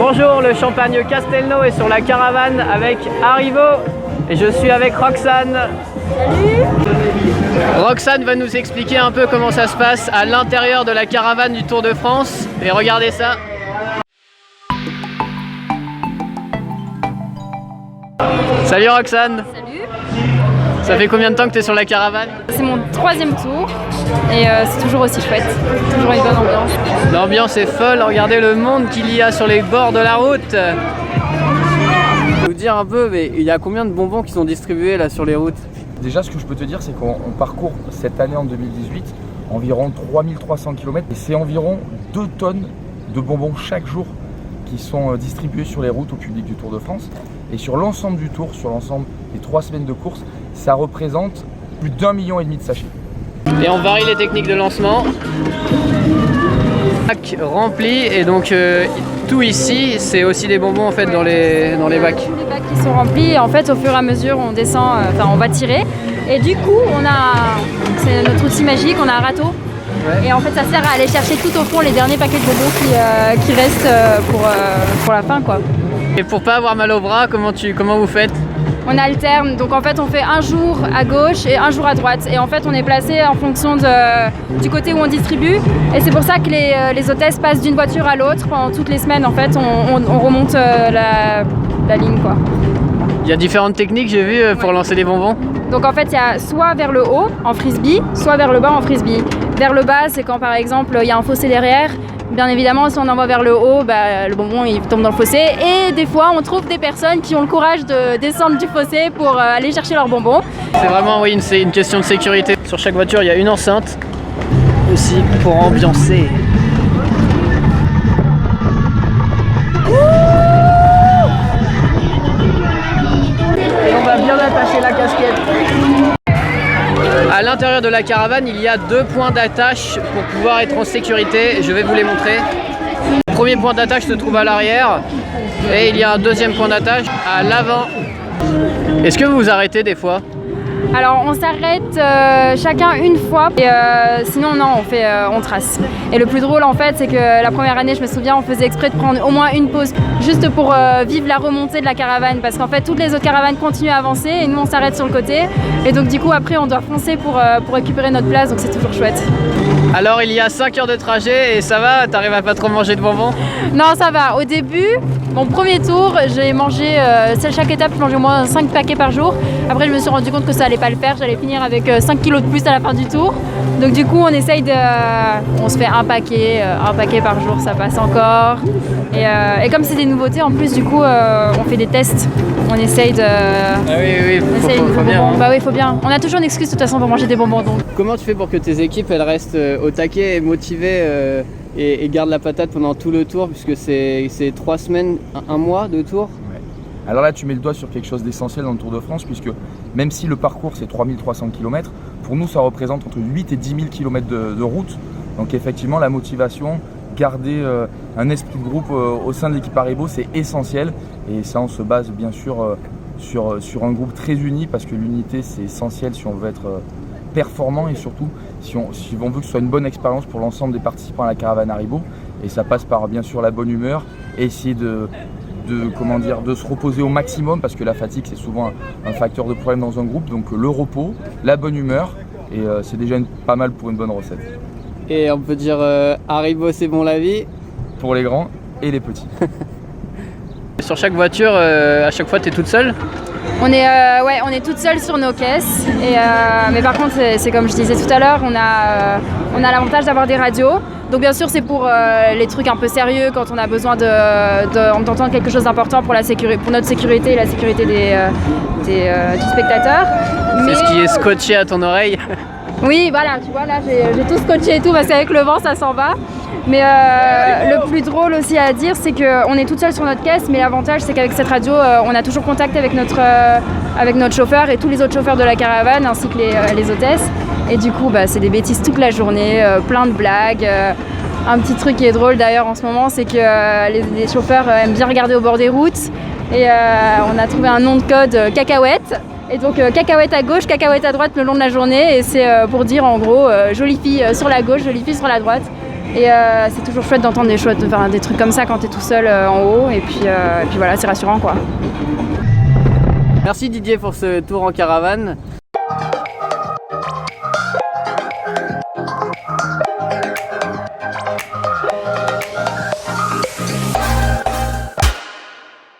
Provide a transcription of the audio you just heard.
Bonjour, le champagne Castelnau est sur la caravane avec Arrivo et je suis avec Roxane. Salut! Roxane va nous expliquer un peu comment ça se passe à l'intérieur de la caravane du Tour de France. Et regardez ça. Salut Roxane. Salut! Ça fait combien de temps que tu es sur la caravane? C'est mon 3e tour et c'est toujours aussi chouette, toujours une bonne ambiance. L'ambiance est folle, regardez le monde qu'il y a sur les bords de la route. Vous dire un peu, mais il y a combien de bonbons qui sont distribués là sur les routes? Déjà, ce que je peux te dire, c'est qu'on parcourt cette année en 2018 environ 3300 km et c'est environ 2 tonnes de bonbons chaque jour qui sont distribués sur les routes au public du Tour de France. Et sur l'ensemble du Tour, sur l'ensemble des 3 semaines de course, ça représente plus d'1,5 million de sachets. Et on varie les techniques de lancement. Bac rempli et donc tout ici, c'est aussi des bonbons en fait dans les bacs. Tous les bacs qui sont remplis et en fait au fur et à mesure on descend, on va tirer et du coup c'est notre outil magique, on a un râteau. Ouais. Et en fait ça sert à aller chercher tout au fond les derniers paquets de bonbons qui restent pour la fin quoi. Et pour pas avoir mal au bras, comment vous faites? On alterne, donc en fait on fait un jour à gauche et un jour à droite et en fait on est placé en fonction du côté où on distribue et c'est pour ça que les hôtesses passent d'une voiture à l'autre pendant toutes les semaines en fait on remonte la ligne quoi. Il y a différentes techniques j'ai vu pour lancer des bonbons. Donc en fait il y a soit vers le haut en frisbee, soit vers le bas en frisbee. Vers le bas c'est quand par exemple il y a un fossé derrière. Bien évidemment, si on envoie vers le haut, le bonbon il tombe dans le fossé. Et des fois, on trouve des personnes qui ont le courage de descendre du fossé pour aller chercher leurs bonbons. C'est vraiment c'est une question de sécurité. Sur chaque voiture, il y a une enceinte aussi pour ambiancer. Et on va bien attacher la casquette. À l'intérieur de la caravane, il y a 2 points d'attache pour pouvoir être en sécurité. Je vais vous les montrer. Le premier point d'attache se trouve à l'arrière et il y a un deuxième point d'attache à l'avant. Est-ce que vous vous arrêtez des fois? Alors on s'arrête chacun une fois et sinon non on trace. Et le plus drôle en fait c'est que la première année je me souviens on faisait exprès de prendre au moins une pause juste pour vivre la remontée de la caravane parce qu'en fait toutes les autres caravanes continuent à avancer et nous on s'arrête sur le côté et donc du coup après on doit foncer pour récupérer notre place donc c'est toujours chouette. Alors il y a 5 heures de trajet et ça va? T'arrives à pas trop manger de bonbons? Non ça va, au début, mon premier tour j'ai mangé, chaque étape je mangeais au moins 5 paquets par jour. Après je me suis rendu compte que ça allait pas le faire, j'allais finir avec 5 kilos de plus à la fin du tour. Donc du coup on essaye on se fait un paquet par jour, ça passe encore. Et comme c'est des nouveautés en plus du coup on fait des tests, on essaye de... Ah oui, faut bien. Hein. Bah oui, faut bien. On a toujours une excuse de toute façon pour manger des bonbons donc. Comment tu fais pour que tes équipes elles restent au taquet et motivées et gardent la patate pendant tout le tour puisque c'est 3 semaines, un mois de tour? Ouais. Alors là tu mets le doigt sur quelque chose d'essentiel dans le Tour de France puisque même si le parcours c'est 3300 km, pour nous ça représente entre 8 et 10 000 km de route. Donc effectivement la motivation, garder un esprit de groupe au sein de l'équipe Arrivo c'est essentiel et ça on se base bien sûr sur un groupe très uni parce que l'unité c'est essentiel si on veut être performant et surtout si on veut que ce soit une bonne expérience pour l'ensemble des participants à la caravane Arrivo et ça passe par bien sûr la bonne humeur et essayer de se reposer au maximum parce que la fatigue c'est souvent un facteur de problème dans un groupe donc le repos, la bonne humeur et c'est déjà pas mal pour une bonne recette. Et on peut dire Arrivo c'est bon la vie? Pour les grands et les petits. Sur chaque voiture, à chaque fois tu es toute seule? On est toutes seules sur nos caisses, mais par contre c'est comme je disais tout à l'heure, on a l'avantage d'avoir des radios. Donc bien sûr c'est pour les trucs un peu sérieux quand on a besoin d'entendre quelque chose d'important pour notre sécurité et la sécurité du spectateur. C'est ce qui est scotché à ton oreille. Oui voilà, tu vois là j'ai tout scotché et tout parce qu'avec le vent ça s'en va. Mais le plus drôle aussi à dire c'est qu'on est toute seule sur notre caisse mais l'avantage c'est qu'avec cette radio on a toujours contact avec notre chauffeur et tous les autres chauffeurs de la caravane ainsi que les hôtesses et du coup c'est des bêtises toute la journée, plein de blagues. Un petit truc qui est drôle d'ailleurs en ce moment c'est que les chauffeurs aiment bien regarder au bord des routes et on a trouvé un nom de code cacahuète. Et donc cacahuète à gauche, cacahuète à droite le long de la journée et c'est pour dire en gros jolie fille sur la gauche, jolie fille sur la droite. Et c'est toujours chouette d'entendre des trucs comme ça quand tu es tout seul en haut. Et puis voilà, c'est rassurant quoi. Merci Didier pour ce tour en caravane.